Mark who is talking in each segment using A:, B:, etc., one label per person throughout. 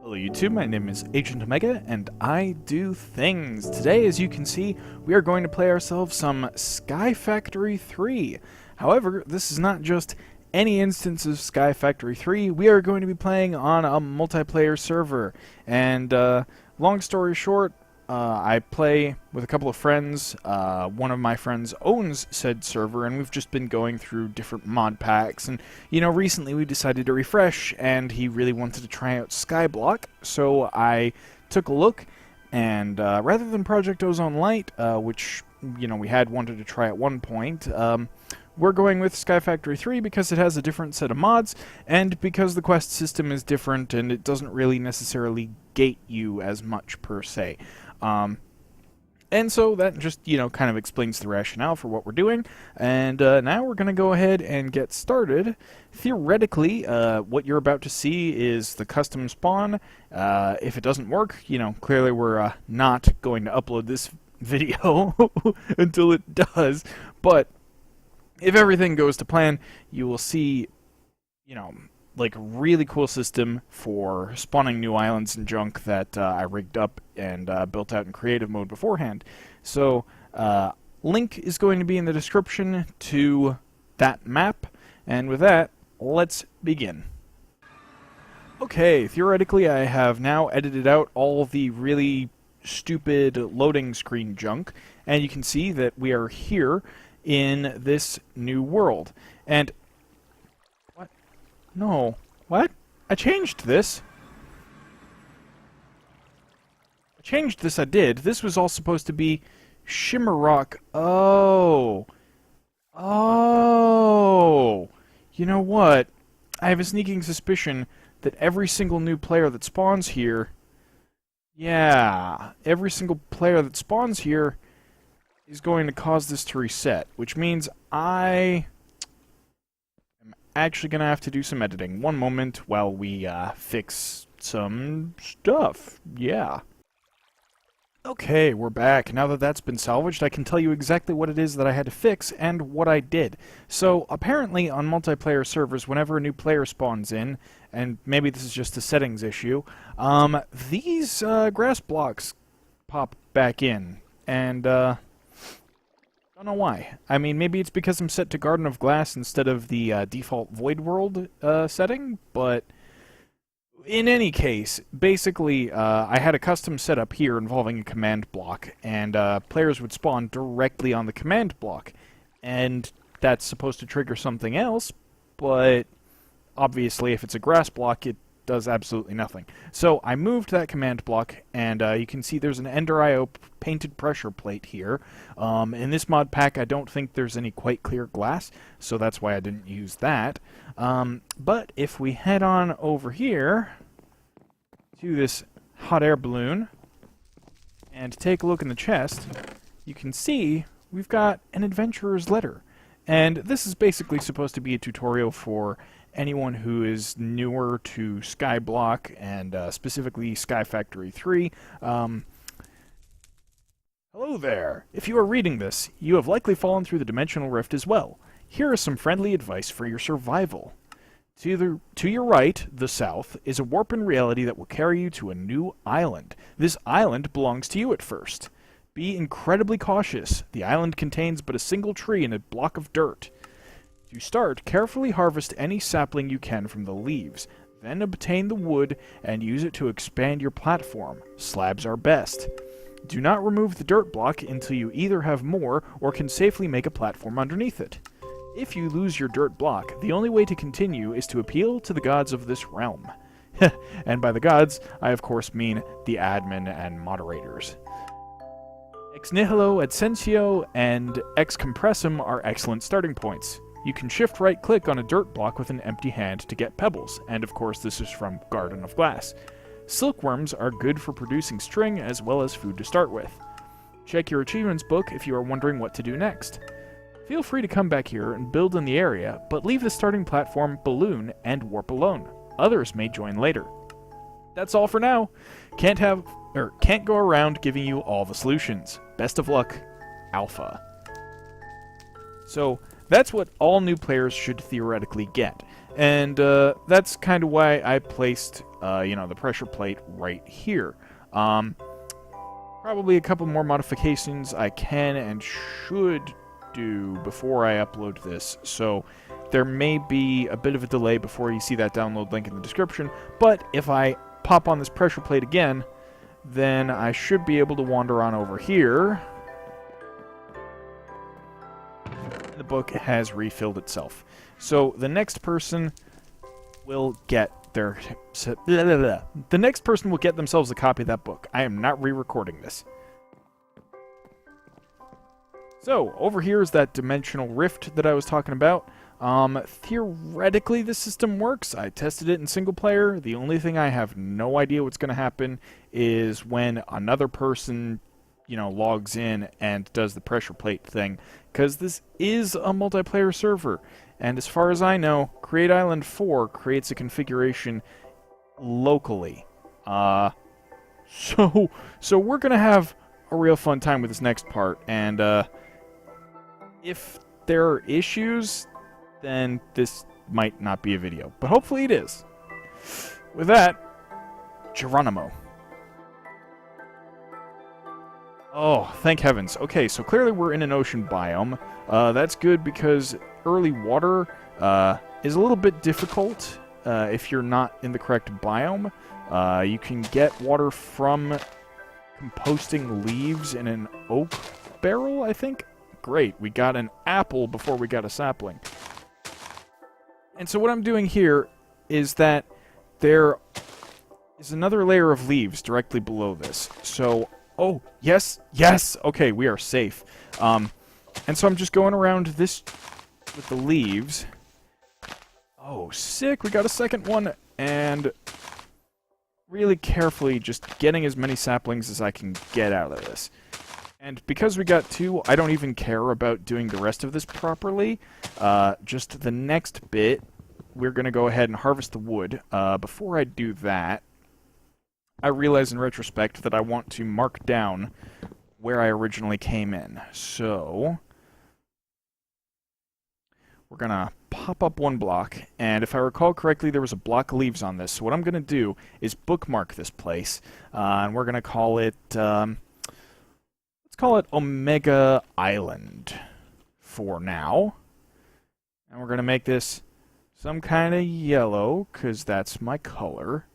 A: Hello YouTube, my name is Agent Omega, and I do things. Today, as you can see, we are going to play ourselves some Sky Factory 3. However, this is not just any instance of Sky Factory 3, we are going to be playing on a multiplayer server. And, long story short, I play with a couple of friends. One of my friends owns said server, and we've just been going through different mod packs. And, you know, recently we decided to refresh, and he really wanted to try out Skyblock. So I took a look, and rather than Project Ozone Light, which, you know, we had wanted to try at one point, we're going with Sky Factory 3 because it has a different set of mods, and because the quest system is different, and it doesn't really necessarily gate you as much per se. And so that just, you know, kind of explains the rationale for what we're doing. And now we're going to go ahead and get started. Theoretically, what you're about to see is the custom spawn. If it doesn't work, you know, clearly we're not going to upload this video until it does. But if everything goes to plan, you will see, you know, like a really cool system for spawning new islands and junk that I rigged up and built out in creative mode beforehand. So link is going to be in the description to that map, and with that, let's begin. Okay, theoretically I have now edited out all the really stupid loading screen junk, and you can see that we are here in this new world. And no. What? I changed this. I did. This was all supposed to be Shimmerrock. Oh. Oh. You know what? I have a sneaking suspicion that every single new player that spawns here... Yeah. Every single player that spawns here is going to cause this to reset, which means I... actually gonna have to do some editing. One moment while we fix some stuff. Yeah. Okay, we're back. Now that that's been salvaged, I can tell you exactly what it is that I had to fix and what I did. So, apparently on multiplayer servers, whenever a new player spawns in, and maybe this is just a settings issue, these grass blocks pop back in. And, don't know why. I mean, maybe it's because I'm set to Garden of Glass instead of the default Void World setting, but in any case, basically, I had a custom setup here involving a command block, and players would spawn directly on the command block, and that's supposed to trigger something else, but obviously if it's a grass block, it does absolutely nothing. So I moved that command block, and you can see there's an Ender IO painted pressure plate here. In this mod pack, I don't think there's any quite clear glass, so that's why I didn't use that. But if we head on over here to this hot air balloon and take a look in the chest, you can see we've got an adventurer's letter. And this is basically supposed to be a tutorial for anyone who is newer to Skyblock and specifically Sky Factory 3. Hello there! If you are reading this, you have likely fallen through the dimensional rift as well. Here is some friendly advice for your survival. To your right, the south, is a warp in reality that will carry you to a new island. This island belongs to you at first. Be incredibly cautious. The island contains but a single tree and a block of dirt. To start, carefully harvest any sapling you can from the leaves. Then obtain the wood and use it to expand your platform. Slabs are best. Do not remove the dirt block until you either have more or can safely make a platform underneath it. If you lose your dirt block, the only way to continue is to appeal to the gods of this realm. And by the gods, I of course mean the admin and moderators. Ex nihilo, Adcensio, and ex compressum are excellent starting points. You can shift right-click on a dirt block with an empty hand to get pebbles, and of course this is from Garden of Glass. Silkworms are good for producing string as well as food to start with. Check your achievements book if you are wondering what to do next. Feel free to come back here and build in the area, but leave the starting platform, balloon, and warp alone. Others may join later. That's all for now. Can't go around giving you all the solutions. Best of luck, Alpha. So, that's what all new players should theoretically get. And that's kind of why I placed, the pressure plate right here. Probably a couple more modifications I can and should do before I upload this. So there may be a bit of a delay before you see that download link in the description. But if I pop on this pressure plate again, then I should be able to wander on over here. The book has refilled itself. So the next person will get the next person will get themselves a copy of that book. I am not re-recording this. So, over here is that dimensional rift that I was talking about. Theoretically, the system works. I tested it in single player. The only thing I have no idea what's going to happen is when another person, logs in and does the pressure plate thing. Because this is a multiplayer server. And as far as I know, Create Island 4 creates a configuration locally. So we're going to have a real fun time with this next part. And if there are issues, then this might not be a video. But hopefully it is. With that, Geronimo. Oh, thank heavens. Okay, so clearly we're in an ocean biome. That's good because early water is a little bit difficult if you're not in the correct biome. You can get water from composting leaves in an oak barrel, I think. Great, we got an apple before we got a sapling. And so what I'm doing here is that there is another layer of leaves directly below this. So, oh, yes, okay, we are safe. And so I'm just going around this with the leaves. Oh, sick, we got a second one. And really carefully just getting as many saplings as I can get out of this. And because we got 2, I don't even care about doing the rest of this properly. Just the next bit, we're going to go ahead and harvest the wood. Before I do that, I realize in retrospect that I want to mark down where I originally came in. So, we're going to pop up 1 block, and if I recall correctly, there was a block of leaves on this. So what I'm going to do is bookmark this place, and we're going to call it... let's call it Omega Island for now. And we're going to make this some kind of yellow, because that's my color.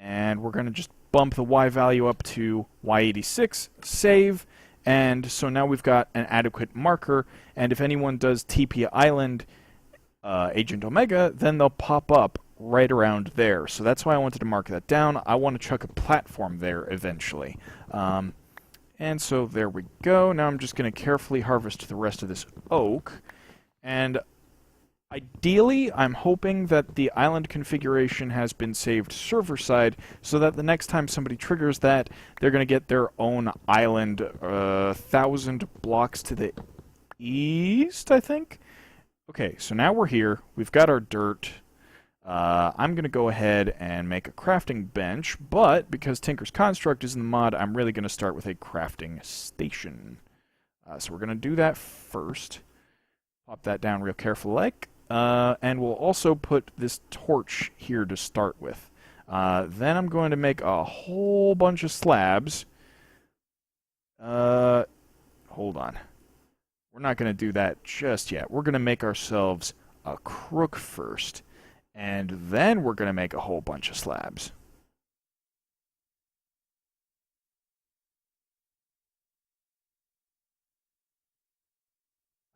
A: And we're going to just bump the Y value up to Y86, save, and so now we've got an adequate marker, and if anyone does TP Island Agent Omega, then they'll pop up right around there. So that's why I wanted to mark that down. I want to chuck a platform there eventually. And so there we go. Now I'm just going to carefully harvest the rest of this oak. And ideally, I'm hoping that the island configuration has been saved server-side so that the next time somebody triggers that, they're going to get their own island 1,000 blocks to the east, I think? Okay, so now we're here. We've got our dirt. I'm going to go ahead and make a crafting bench, but because Tinker's Construct is in the mod, I'm really going to start with a crafting station. So we're going to do that first. Pop that down real careful like. And we'll also put this torch here to start with. Then I'm going to make a whole bunch of slabs. Hold on. We're not going to do that just yet. We're going to make ourselves a crook first. And then we're going to make a whole bunch of slabs.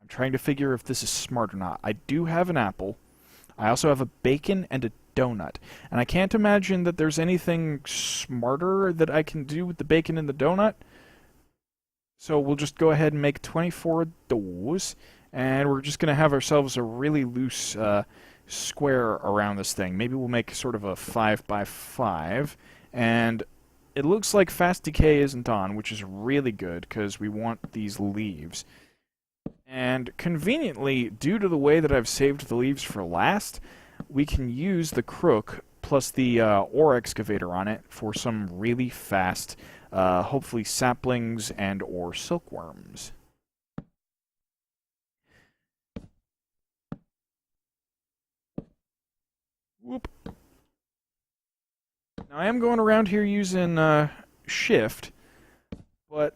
A: I'm trying to figure if this is smart or not. I do have an apple. I also have a bacon and a donut. And I can't imagine that there's anything smarter that I can do with the bacon and the donut. So we'll just go ahead and make 24 of those. And we're just going to have ourselves a really loose square around this thing. Maybe we'll make sort of a 5x5. And it looks like fast decay isn't on, which is really good because we want these leaves. And conveniently, due to the way that I've saved the leaves for last, we can use the crook plus the ore excavator on it for some really fast, hopefully saplings and or silkworms. Whoop. Now I am going around here using shift, but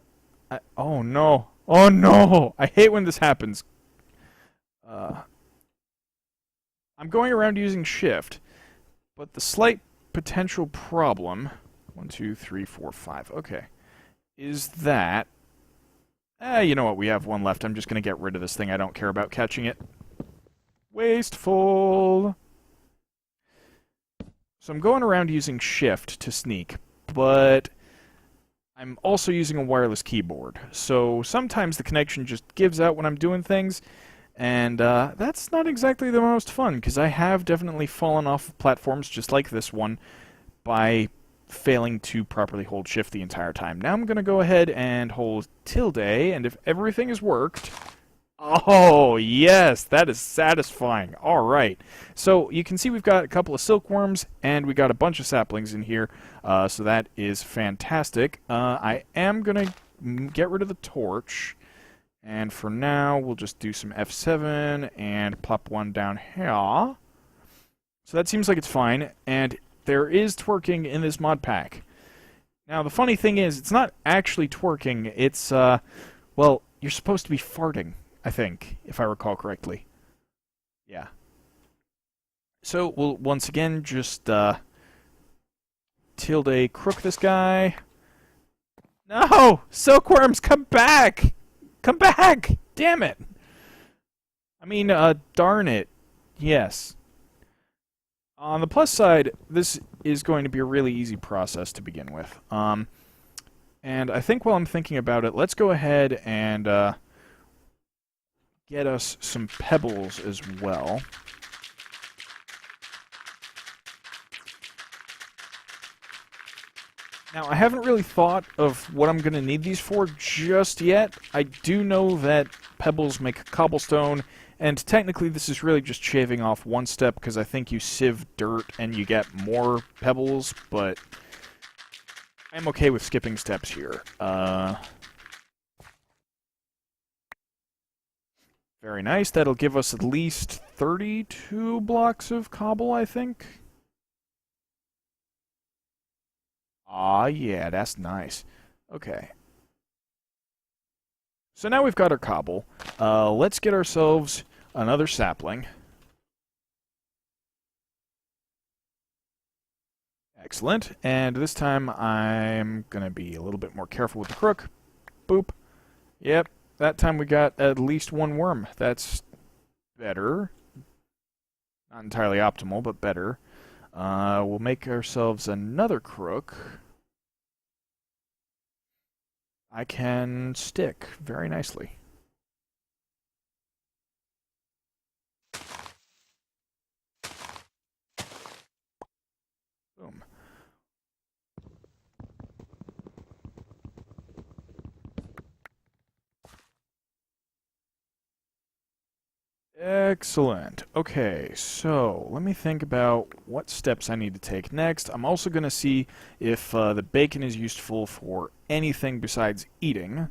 A: oh no. Oh no! I hate when this happens. Uh, I'm going around using shift, but the slight potential problem, 1, 2, 3, 4, 5, okay, is that, you know what, we have one left. I'm just going to get rid of this thing. I don't care about catching it. Wasteful. So I'm going around using shift to sneak, but I'm also using a wireless keyboard. So sometimes the connection just gives out when I'm doing things, and that's not exactly the most fun, because I have definitely fallen off of platforms just like this one by failing to properly hold shift the entire time. Now I'm going to go ahead and hold tilde, and if everything has worked... Oh, yes, that is satisfying. All right. So you can see we've got a couple of silkworms, and we got a bunch of saplings in here, so that is fantastic. I am going to get rid of the torch, and for now, we'll just do some F7 and plop one down here. So that seems like it's fine, and there is twerking in this mod pack. Now, the funny thing is, it's not actually twerking, it's, well, you're supposed to be farting, I think, if I recall correctly. Yeah. So, we'll once again just, tilde crook this guy. No! Silkworms, come back! Come back! Damn it! I mean, darn it. Yes. On the plus side, this is going to be a really easy process to begin with. And I think while I'm thinking about it, let's go ahead and get us some pebbles as well. Now, I haven't really thought of what I'm going to need these for just yet. I do know that pebbles make cobblestone, and technically this is really just shaving off one step, because I think you sieve dirt and you get more pebbles, but I'm okay with skipping steps here. Very nice. That'll give us at least 32 blocks of cobble, I think. Ah, yeah, that's nice. Okay. So now we've got our cobble. Let's get ourselves another sapling. Excellent. And this time I'm going to be a little bit more careful with the crook. Boop. Yep. That time we got at least one worm. That's better. Not entirely optimal, but better. We'll make ourselves another crook. I can stick very nicely. Boom. Excellent. Okay, so let me think about what steps I need to take next. I'm also going to see if the bacon is useful for anything besides eating.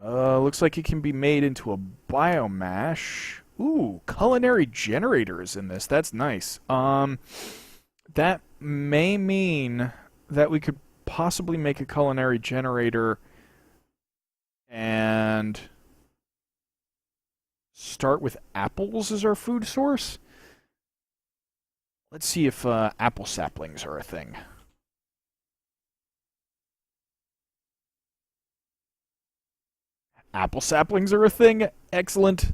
A: Looks like it can be made into a biomash. Ooh, culinary generators in this. That's nice. That may mean that we could possibly make a culinary generator and start with apples as our food source. Let's see if apple saplings are a thing. Apple saplings are a thing? Excellent.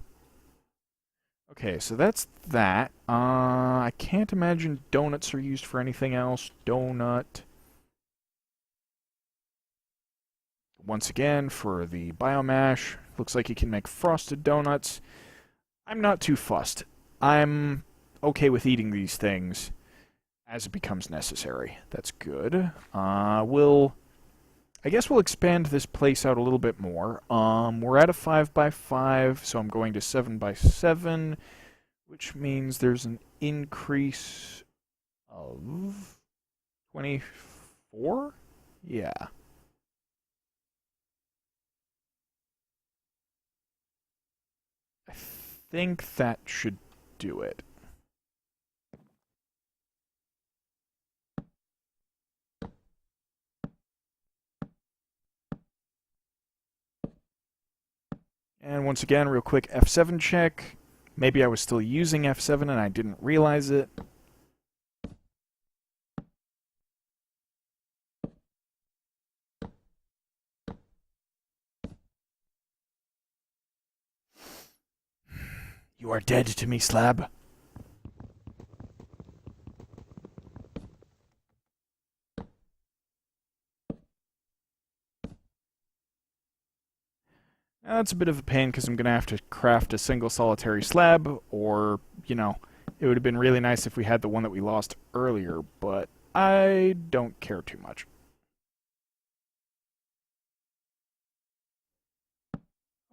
A: Okay, so that's that. I can't imagine donuts are used for anything else. Donut. Once again, for the biomash, looks like you can make frosted donuts. I'm not too fussed. I'm okay with eating these things as it becomes necessary. That's good. I guess we'll expand this place out a little bit more. We're at a 5x5, so I'm going to 7x7, which means there's an increase of 24? Yeah. I think that should do it. And once again, real quick, F7 check. Maybe I was still using F7 and I didn't realize it. You are dead to me, Slab. Now, that's a bit of a pain because I'm going to have to craft a single solitary slab, or, you know, it would have been really nice if we had the one that we lost earlier, but I don't care too much.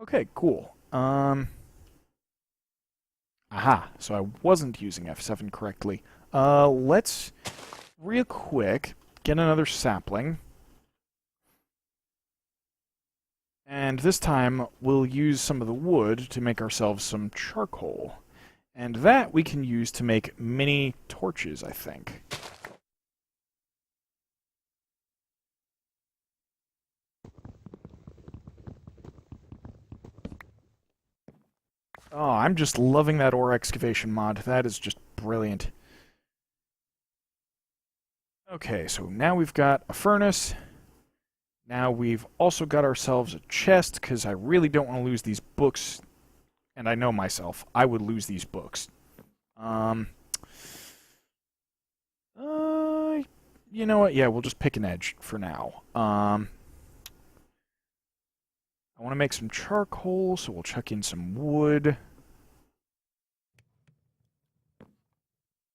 A: Okay, cool. Aha, so I wasn't using F7 correctly. Let's, real quick, get another sapling. And this time, we'll use some of the wood to make ourselves some charcoal. And that we can use to make mini torches, I think. Oh, I'm just loving that ore excavation mod. That is just brilliant. Okay, so now we've got a furnace. Now we've also got ourselves a chest, because I really don't want to lose these books. And I know myself, I would lose these books. You know what? Yeah, we'll just pick an edge for now. I want to make some charcoal, so we'll chuck in some wood.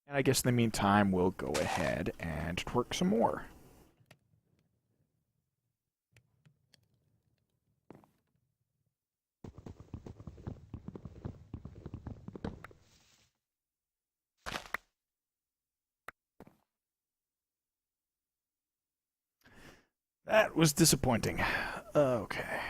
A: And I guess in the meantime, we'll go ahead and twerk some more. That was disappointing. Okay.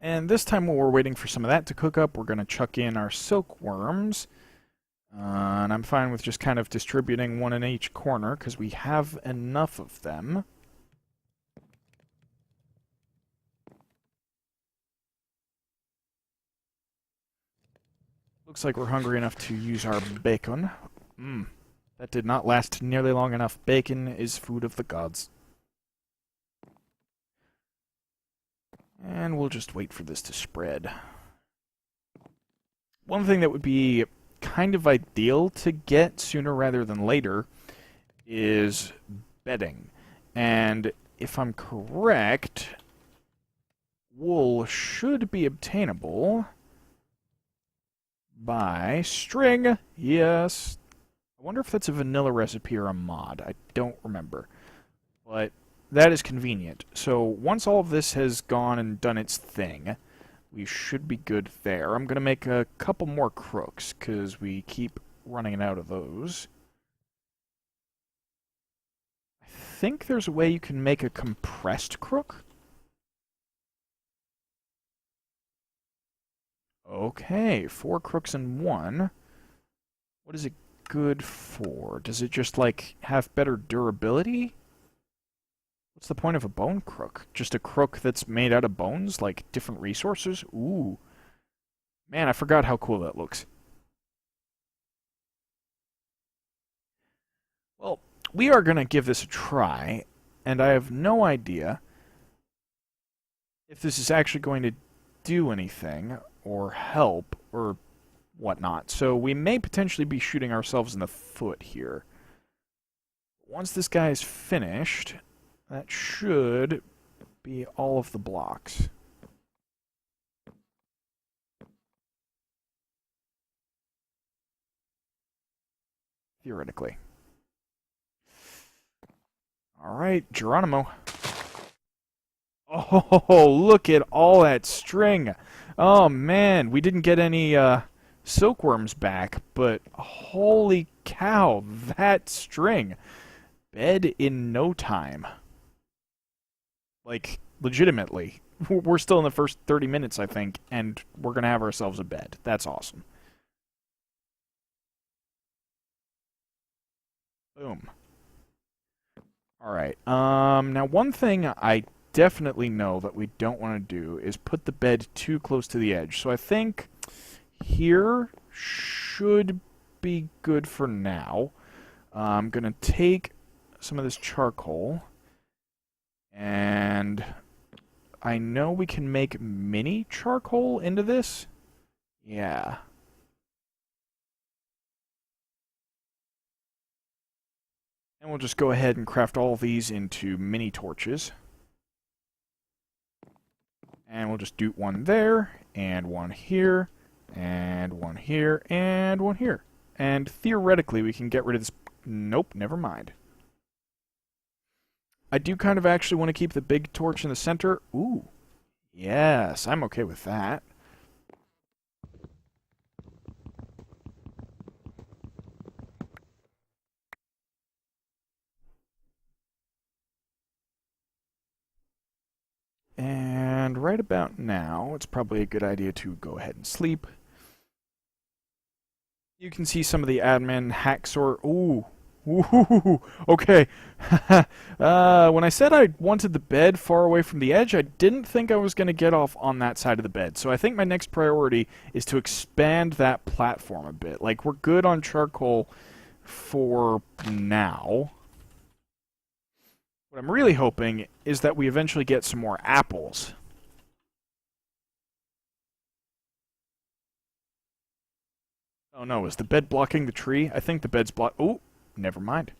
A: And this time while we're waiting for some of that to cook up, we're going to chuck in our silkworms. And I'm fine with just kind of distributing one in each corner, because we have enough of them. Looks like we're hungry enough to use our bacon. That did not last nearly long enough. Bacon is food of the gods. And we'll just wait for this to spread. One thing that would be kind of ideal to get sooner rather than later is bedding. And if I'm correct, wool should be obtainable by string. Yes. I wonder if that's a vanilla recipe or a mod. I don't remember. But that is convenient. So once all of this has gone and done its thing, we should be good there. I'm going to make a couple more crooks, because we keep running out of those. I think there's a way you can make a compressed crook. Okay, 4 crooks in 1. What is it good for? Does it just, like, have better durability? What's the point of a bone crook? Just a crook that's made out of bones? Like, different resources? Ooh. Man, I forgot how cool that looks. Well, we are going to give this a try, and I have no idea if this is actually going to do anything, or help, or whatnot. So we may potentially be shooting ourselves in the foot here. Once this guy is finished, that should be all of the blocks. Theoretically. Alright, Geronimo. Oh, look at all that string. Oh, man, we didn't get any silkworms back, but holy cow, that string. Bed in no time. Like, legitimately. We're still in the first 30 minutes, I think, and we're going to have ourselves a bed. That's awesome. Boom. Alright, now one thing I definitely know that we don't want to do is put the bed too close to the edge. So I think here should be good for now. I'm going to take some of this charcoal, and I know we can make mini charcoal into this. Yeah. And we'll just go ahead and craft all these into mini torches. And we'll just do one there, and one here, and one here, and one here. And theoretically, we can get rid of this. Nope, never mind. I do kind of actually want to keep the big torch in the center. Ooh. Yes, I'm okay with that. And right about now, it's probably a good idea to go ahead and sleep. You can see some of the admin hacksaw. Ooh. Ooh, okay. When I said I wanted the bed far away from the edge, I didn't think I was going to get off on that side of the bed. So I think my next priority is to expand that platform a bit. Like, we're good on charcoal for now. What I'm really hoping is that we eventually get some more apples. Oh no, is the bed blocking the tree? I think the bed's block. Oh, never mind.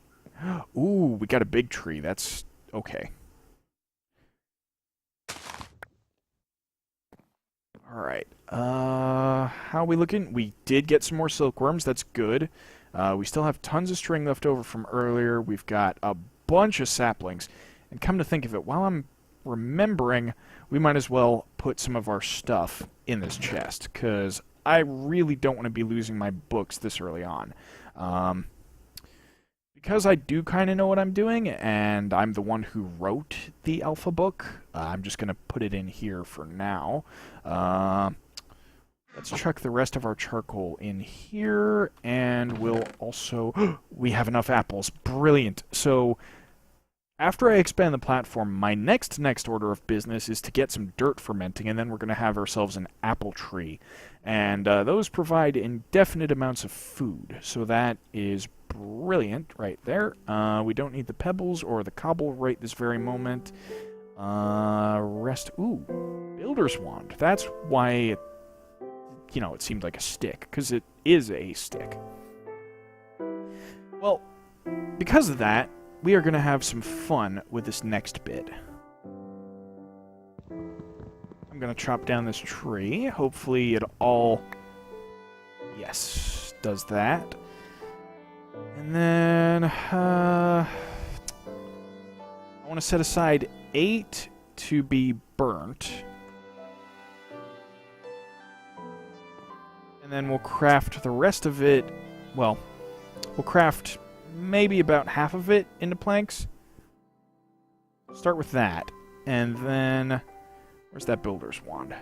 A: Ooh, we got a big tree. That's okay. Alright. How are we looking? We did get some more silkworms. That's good. We still have tons of string left over from earlier. We've got a bunch of saplings. And come to think of it, while I'm remembering, we might as well put some of our stuff in this chest, because I really don't want to be losing my books this early on. Because I do kind of know what I'm doing, and I'm the one who wrote the alpha book, I'm just going to put it in here for now. Let's chuck the rest of our charcoal in here, and we'll also... we have enough apples. Brilliant. So, after I expand the platform, my next order of business is to get some dirt fermenting, and then we're going to have ourselves an apple tree. And those provide indefinite amounts of food, so that is brilliant right there. We don't need the pebbles or the cobble right this very moment. Ooh, Builder's Wand. That's why it, it seemed like a stick, because it is a stick. Well, because of that, we are going to have some fun with this next bit. I'm going to chop down this tree. Hopefully it all... yes, does that. And then... I want to set aside 8 to be burnt. And then we'll craft the rest of it... well, we'll craft... maybe about half of it into planks. Start with that. And then... where's that builder's wand?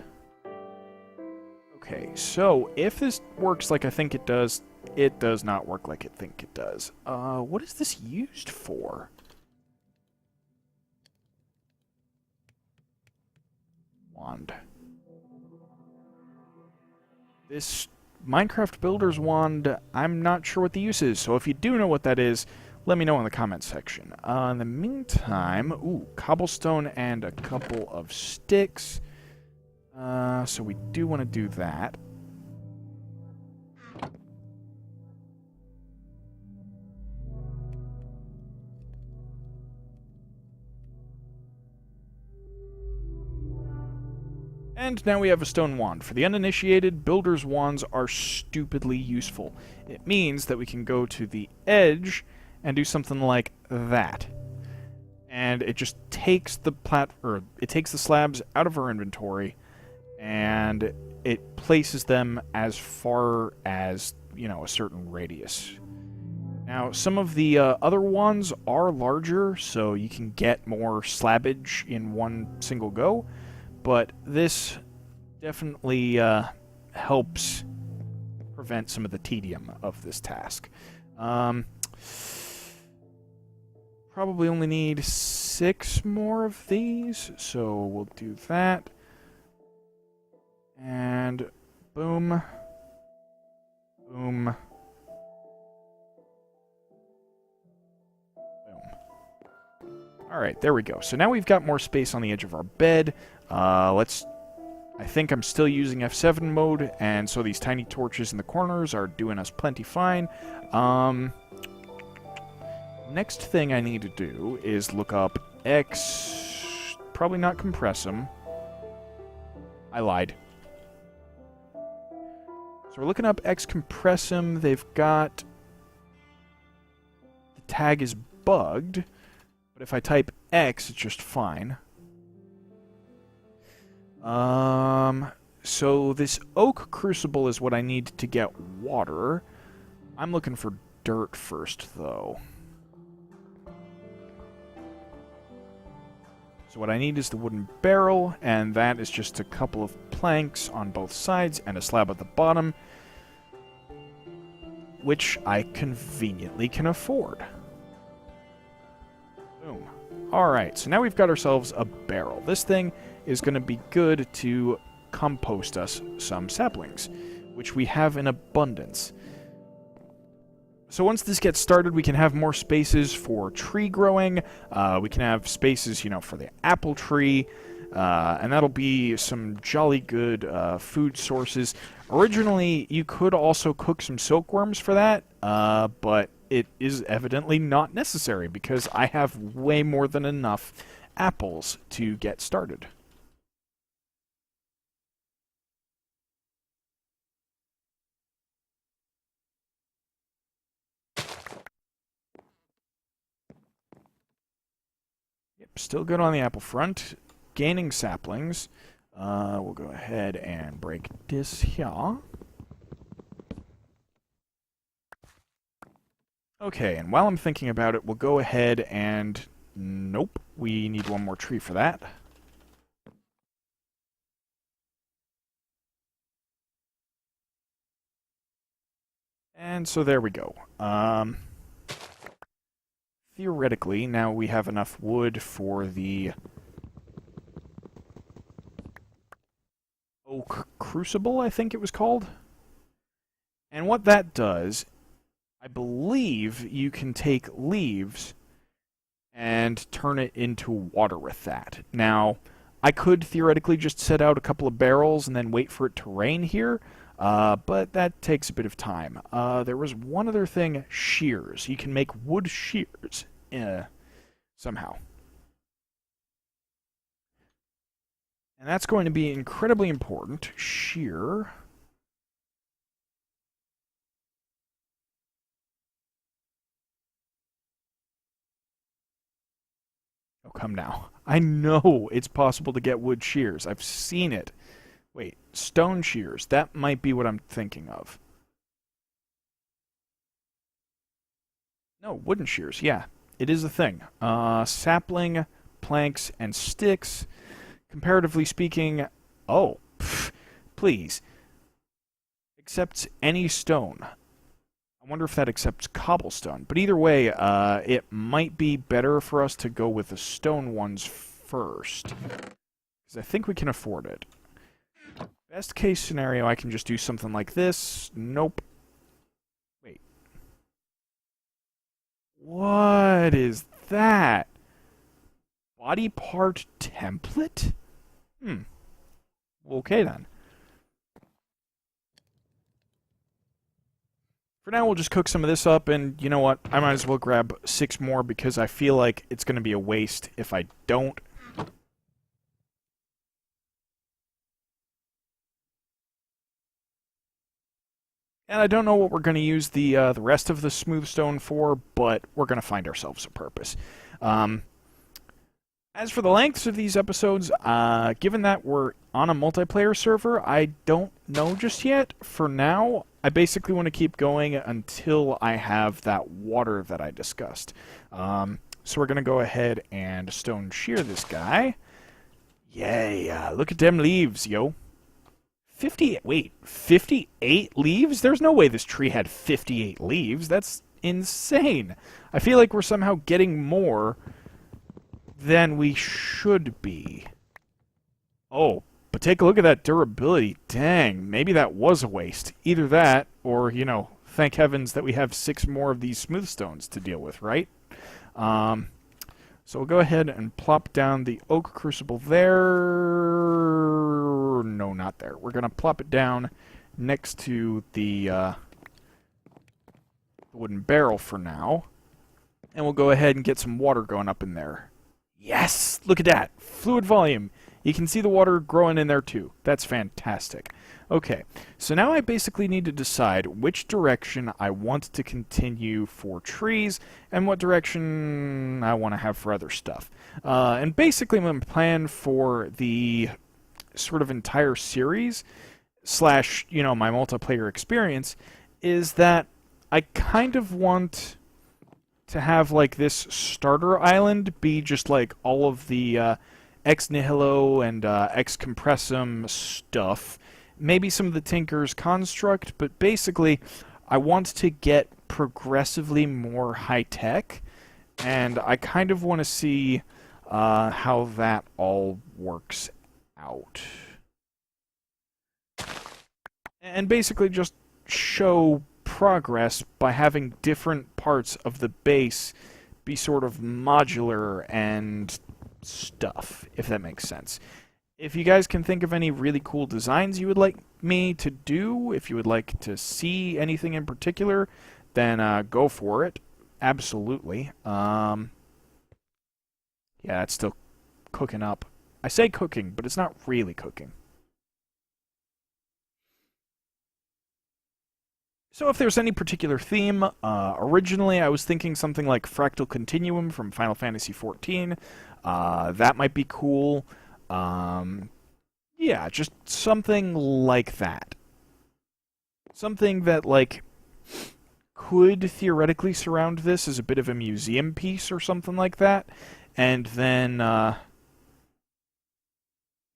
A: Okay, so if this works like I think it does not work like I think it does. What is this used for? Wand. This Minecraft Builder's Wand, I'm not sure what the use is, so if you do know what that is, let me know in the comments section. In the meantime, ooh, cobblestone and a couple of sticks. So we do want to do that. And now we have a stone wand. For the uninitiated, builder's wands are stupidly useful. It means that we can go to the edge and do something like that. And it just takes the slabs out of our inventory, and it places them as far as, a certain radius. Now, some of the other ones are larger, so you can get more slabbage in one single go, but this definitely helps prevent some of the tedium of this task. Probably only need 6 more of these, so we'll do that. And boom. Boom. Alright, there we go. So now we've got more space on the edge of our bed. I think I'm still using F7 mode, and so these tiny torches in the corners are doing us plenty fine. Next thing I need to do is look up X... Probably not Compressum. I lied. So we're looking up X Compressum. They've got... The tag is bugged. But if I type X, it's just fine. So this oak crucible is what I need to get water. I'm looking for dirt first, though. So what I need is the wooden barrel, and that is just a couple of planks on both sides and a slab at the bottom, which I conveniently can afford. Boom. Alright, so now we've got ourselves a barrel. This thing is going to be good to compost us some saplings, which we have in abundance. So once this gets started, we can have more spaces for tree growing. We can have spaces, for the apple tree. And that'll be some jolly good food sources. Originally, you could also cook some silkworms for that, but it is evidently not necessary because I have way more than enough apples to get started. Yep, still good on the apple front. Gaining saplings. We'll go ahead and break this here. Okay, and while I'm thinking about it, we'll go ahead and... Nope, we need one more tree for that. And so there we go. Theoretically, now we have enough wood for the oak crucible, I think it was called. And what that does, I believe you can take leaves and turn it into water with that. Now, I could theoretically just set out a couple of barrels and then wait for it to rain here, but that takes a bit of time. There was one other thing, shears. You can make wood shears somehow. And that's going to be incredibly important. Shear. Oh, come now. I know it's possible to get wood shears. I've seen it. Wait, stone shears. That might be what I'm thinking of. No, wooden shears. Yeah, it is a thing. Sapling, planks, and sticks. Comparatively speaking... Oh, please. Accepts any stone. I wonder if that accepts cobblestone. But either way, it might be better for us to go with the stone ones first. Because I think we can afford it. Best case scenario, I can just do something like this. Nope. Wait. What is that? Body part template? Okay then. For now, we'll just cook some of this up, and you know what? I might as well grab 6 more because I feel like it's going to be a waste if I don't. And I don't know what we're going to use the rest of the smooth stone for, but we're going to find ourselves a purpose. As for the lengths of these episodes, given that we're on a multiplayer server, I don't know just yet. For now, I basically want to keep going until I have that water that I discussed. So we're going to go ahead and stone shear this guy. Yay, look at them leaves, yo. 58 leaves? There's no way this tree had 58 leaves. That's insane. I feel like we're somehow getting more than we should be. Oh, but take a look at that durability. Dang, maybe that was a waste. Either that, or, you know, thank heavens that we have 6 more of these smooth stones to deal with, right? So we'll go ahead and plop down the oak crucible there. No, not there. We're going to plop it down next to the wooden barrel for now. And we'll go ahead and get some water going up in there. Yes! Look at that! Fluid volume. You can see the water growing in there too. That's fantastic. Okay, so now I basically need to decide which direction I want to continue for trees and what direction I want to have for other stuff. And basically my plan for the sort of entire series slash, you know, my multiplayer experience is that I kind of want to have like this starter island be just like all of the ex nihilo and ex compressum stuff. Maybe some of the Tinker's construct, but basically I want to get progressively more high-tech, and I kind of want to see how that all works out. And basically just show progress by having different parts of the base be sort of modular and stuff, if that makes sense. If you guys can think of any really cool designs you would like me to do, if you would like to see anything in particular, then go for it. Absolutely. Yeah, it's still cooking up. I say cooking, but it's not really cooking. So if there's any particular theme, originally I was thinking something like Fractal Continuum from Final Fantasy XIV. That might be cool. Yeah, just something like that. Something that, like, could theoretically surround this as a bit of a museum piece or something like that, and then,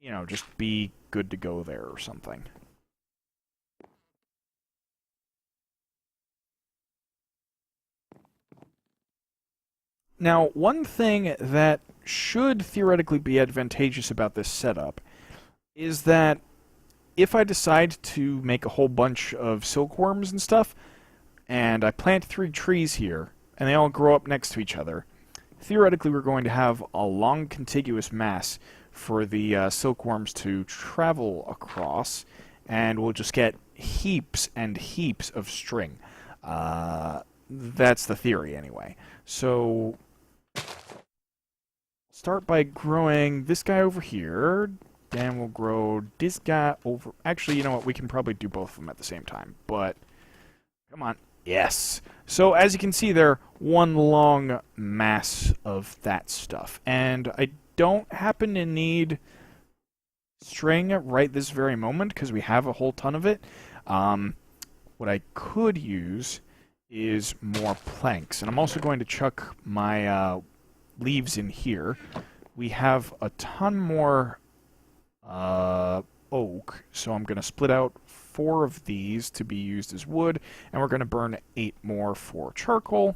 A: you know, just be good to go there or something. Now, one thing that should theoretically be advantageous about this setup is that if I decide to make a whole bunch of silkworms and stuff, and I plant 3 trees here, and they all grow up next to each other, theoretically we're going to have a long contiguous mass for the silkworms to travel across, and we'll just get heaps and heaps of string. That's the theory, anyway. So start by growing this guy over here, then we'll grow this guy over... Actually, you know what? We can probably do both of them at the same time, but... Come on. Yes! So, as you can see there, one long mass of that stuff. And I don't happen to need string right this very moment, because we have a whole ton of it. What I could use is more planks. And I'm also going to chuck my leaves in here. We have a ton more oak, so I'm going to split out 4 of these to be used as wood, and we're going to burn 8 more for charcoal.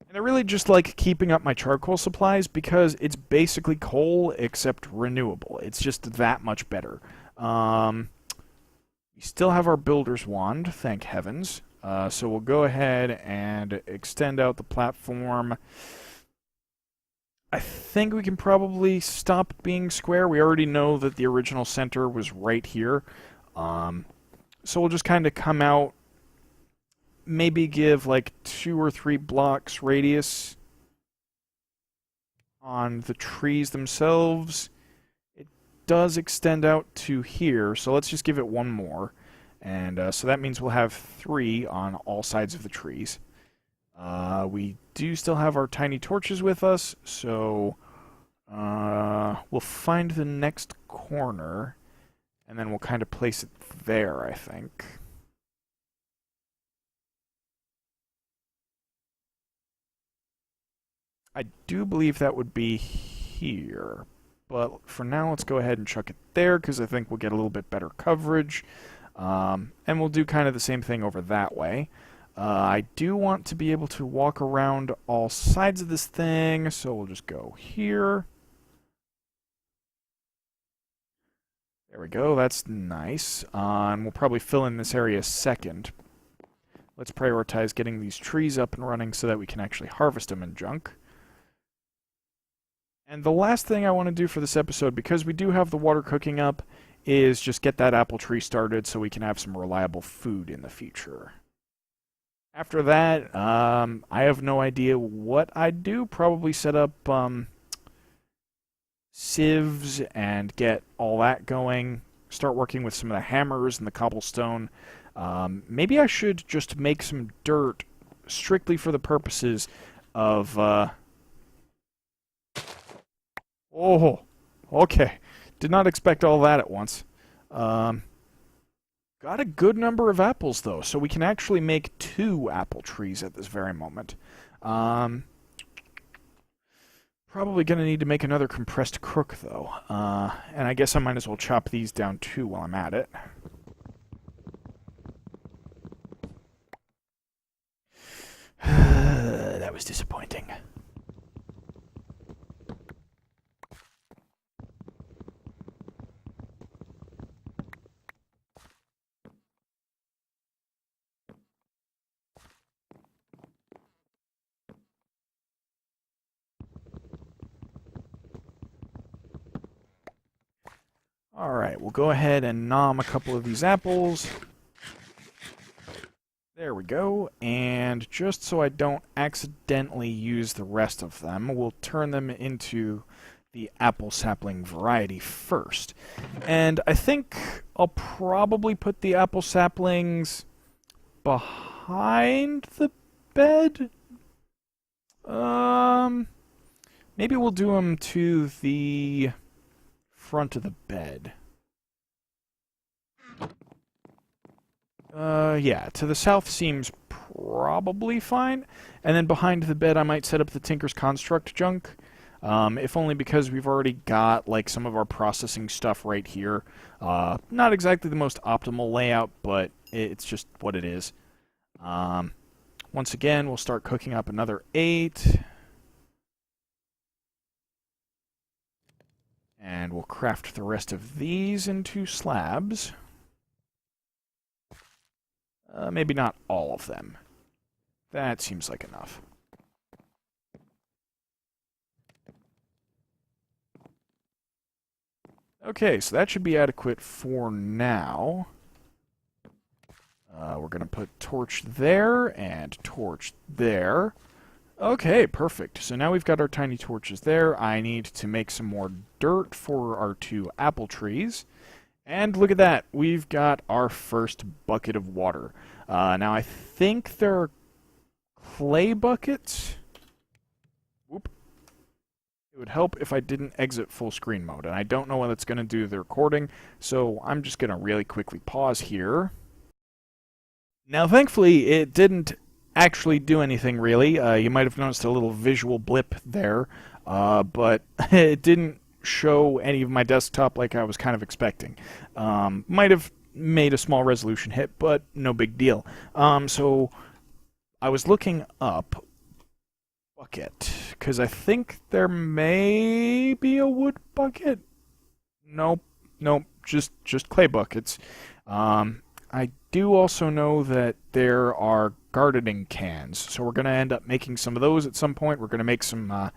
A: And I really just like keeping up my charcoal supplies because it's basically coal except renewable. It's just that much better. We still have our builder's wand, thank heavens. So we'll go ahead and extend out the platform. I think we can probably stop being square. We already know that the original center was right here. So we'll just kind of come out, maybe give like 2 or 3 blocks radius on the trees themselves. It does extend out to here, so let's just give it 1 more. And so that means we'll have 3 on all sides of the trees. We do still have our tiny torches with us, so we'll find the next corner, And then we'll kind of place it there, I think. I do believe that would be here. But for now, let's go ahead and chuck it there, because I think we'll get a little bit better coverage. And we'll do kind of the same thing over that way. I do want to be able to walk around all sides of this thing, so we'll just go here. There we go, that's nice. And we'll probably fill in this area second. Let's prioritize getting these trees up and running so that we can actually harvest them and junk. And the last thing I want to do for this episode, because we do have the water cooking up, is just get that apple tree started so we can have some reliable food in the future. After that, I have no idea what I'd do. Probably set up sieves and get all that going. Start working with some of the hammers and the cobblestone. Maybe I should just make some dirt strictly for the purposes of... Oh, okay. Did not expect all that at once. Got a good number of apples, though, so we can actually make 2 apple trees at this very moment. Probably going to need to make another compressed crook, though. And I guess I might as well chop these down, too, while I'm at it. That was disappointing. Alright, we'll go ahead and nom a couple of these apples. There we go, and just so I don't accidentally use the rest of them, we'll turn them into the apple sapling variety first. And I think I'll probably put the apple saplings behind the bed? Maybe we'll do them to the front of the bed. Yeah, to the south seems probably fine. And then behind the bed I might set up the Tinker's Construct junk. If only because we've already got, like, some of our processing stuff right here. Not exactly the most optimal layout, but it's just what it is. Once again, we'll start cooking up another 8. And we'll craft the rest of these into slabs. Maybe not all of them. That seems like enough. Okay, so that should be adequate for now. We're going to put torch there and torch there. Okay, perfect. So now we've got our tiny torches there. I need to make some more dirt for our 2 apple trees. And look at that. We've got our first bucket of water. Now, I think there are clay buckets. Whoop. It would help if I didn't exit full screen mode. And I don't know what it's going to do to the recording, so I'm just going to really quickly pause here. Now, thankfully, it didn't actually do anything, really. You might have noticed a little visual blip there, but it didn't show any of my desktop like I was kind of expecting. Might have made a small resolution hit, but no big deal. So I was looking up bucket, because I think there may be a wood bucket. Nope, just clay buckets. I do also know that there are gardening cans, so we're going to end up making some of those at some point. We're going to make some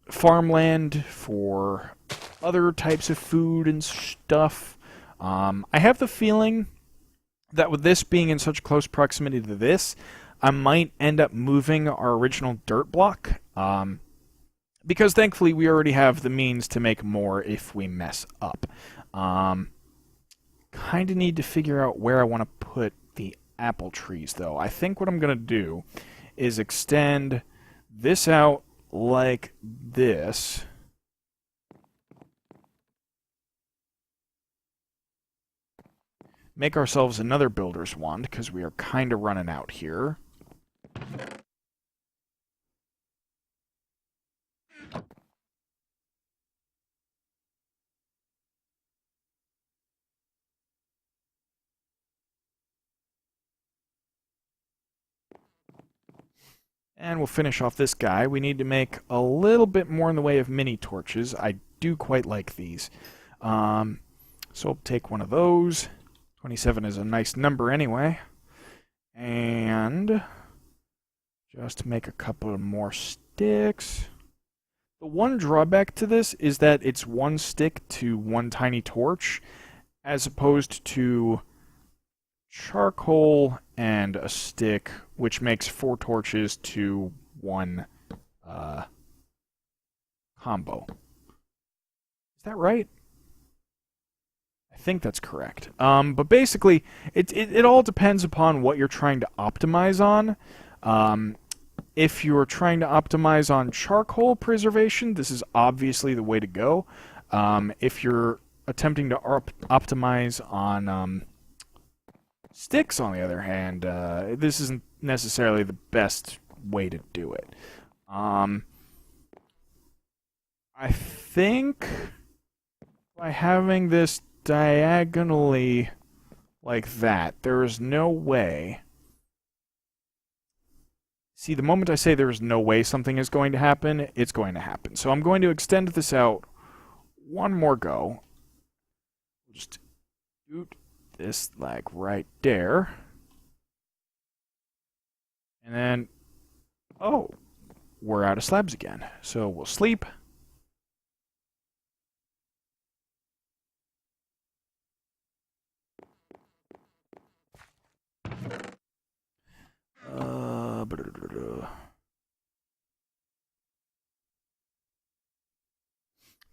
A: farmland for other types of food and stuff. I have the feeling that with this being in such close proximity to this, I might end up moving our original dirt block. Because thankfully we already have the means to make more if we mess up. Kind of need to figure out where I want to put the apple trees, though. I think what I'm going to do is extend this out like this. make ourselves another builder's wand, because we are kind of running out here. And we'll finish off this guy. We need to make a little bit more in the way of mini torches. I do quite like these. So I'll take one of those. 27 is a nice number anyway. And just make a couple of more sticks. The one drawback to this is that it's one stick to one tiny torch, as opposed to charcoal and a stick, which makes 4 torches to one combo. Is that right? I think that's correct. But basically, it all depends upon what you're trying to optimize on. If you're trying to optimize on charcoal preservation, this is obviously the way to go. If you're attempting to optimize on sticks, on the other hand, this isn't necessarily the best way to do it. I think by having this diagonally like that, there is no way. See, the moment I say there is no way something is going to happen, it's going to happen. So I'm going to extend this out one more go. Just do this like right there. And then, oh, we're out of slabs again. So we'll sleep.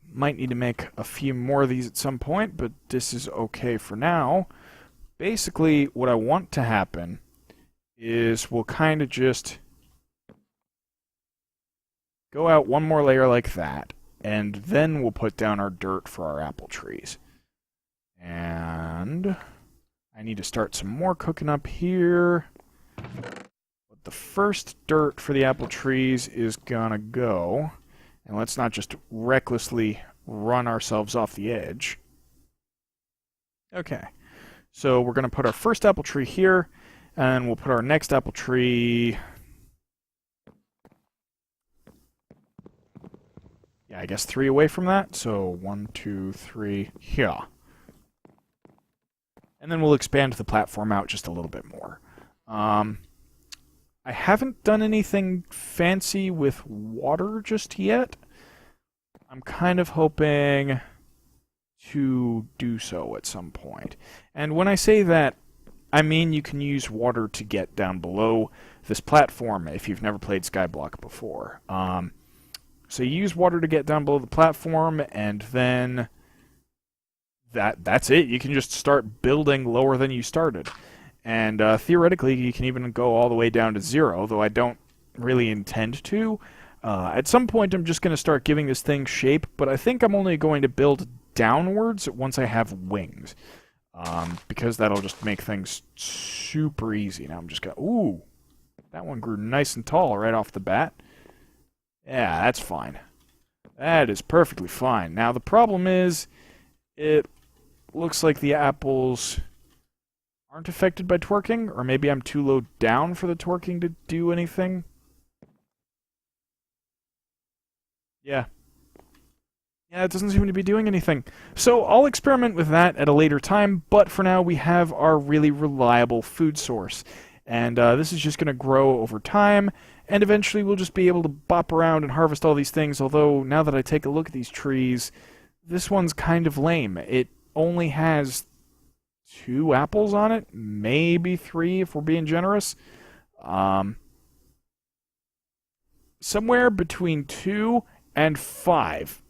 A: Might need to make a few more of these at some point, but this is okay for now. Basically, what I want to happen is we'll kind of just go out one more layer like that, and then we'll put down our dirt for our apple trees. And I need to start some more cooking up here. But the first dirt for the apple trees is gonna go. And let's not just recklessly run ourselves off the edge. Okay. So we're going to put our first apple tree here, and we'll put our next apple tree... Yeah, I guess 3 away from that. So 1, 2, 3, here. And then we'll expand the platform out just a little bit more. I haven't done anything fancy with water just yet. I'm kind of hoping to do so at some point. And when I say that, I mean you can use water to get down below this platform if you've never played Skyblock before. So you use water to get down below the platform, and then that's it. You can just start building lower than you started. And theoretically, you can even go all the way down to 0, though I don't really intend to. At some point, I'm just going to start giving this thing shape, but I think I'm only going to build downwards once I have wings. Because that'll just make things super easy. Now I'm just going to... Ooh! That one grew nice and tall right off the bat. Yeah, that's fine. That is perfectly fine. Now, the problem is, it looks like the apples aren't affected by twerking, or maybe I'm too low down for the twerking to do anything. Yeah. Yeah, it doesn't seem to be doing anything. So I'll experiment with that at a later time, but for now we have our really reliable food source. And this is just going to grow over time, and eventually we'll just be able to bop around and harvest all these things, although now that I take a look at these trees, this one's kind of lame. It only has 2 apples on it, maybe 3 if we're being generous. Somewhere between 2 and 5.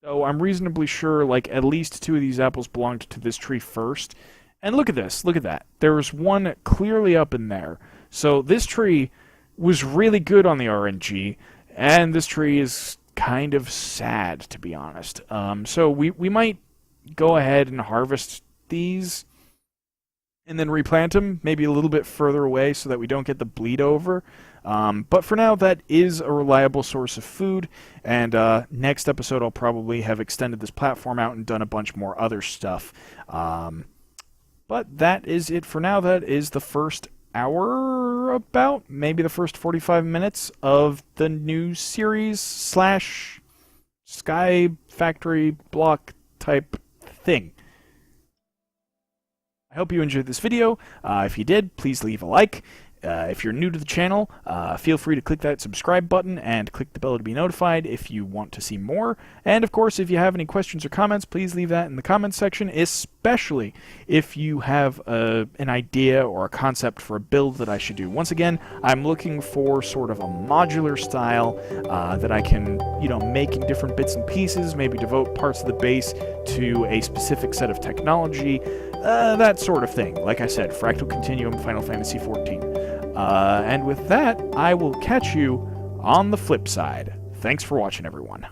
A: So I'm reasonably sure like at least 2 of these apples belonged to this tree first. And look at this, look at that. There's one clearly up in there. So this tree was really good on the RNG, and this tree is kind of sad, to be honest. So we might go ahead and harvest these and then replant them maybe a little bit further away so that we don't get the bleed over. But for now, that is a reliable source of food, and next episode I'll probably have extended this platform out and done a bunch more other stuff. But that is it for now. That is the first hour, about maybe the first 45 minutes of the new series slash Sky Factory block type thing. I hope you enjoyed this video. If you did, please leave a like. If you're new to the channel, feel free to click that subscribe button and click the bell to be notified if you want to see more. And of course, if you have any questions or comments, please leave that in the comments section, especially if you have an idea or a concept for a build that I should do. Once again, I'm looking for sort of a modular style that I can, make in different bits and pieces, maybe devote parts of the base to a specific set of technology, that sort of thing. Like I said, Fractal Continuum, Final Fantasy XIV. And with that, I will catch you on the flip side. Thanks for watching, everyone.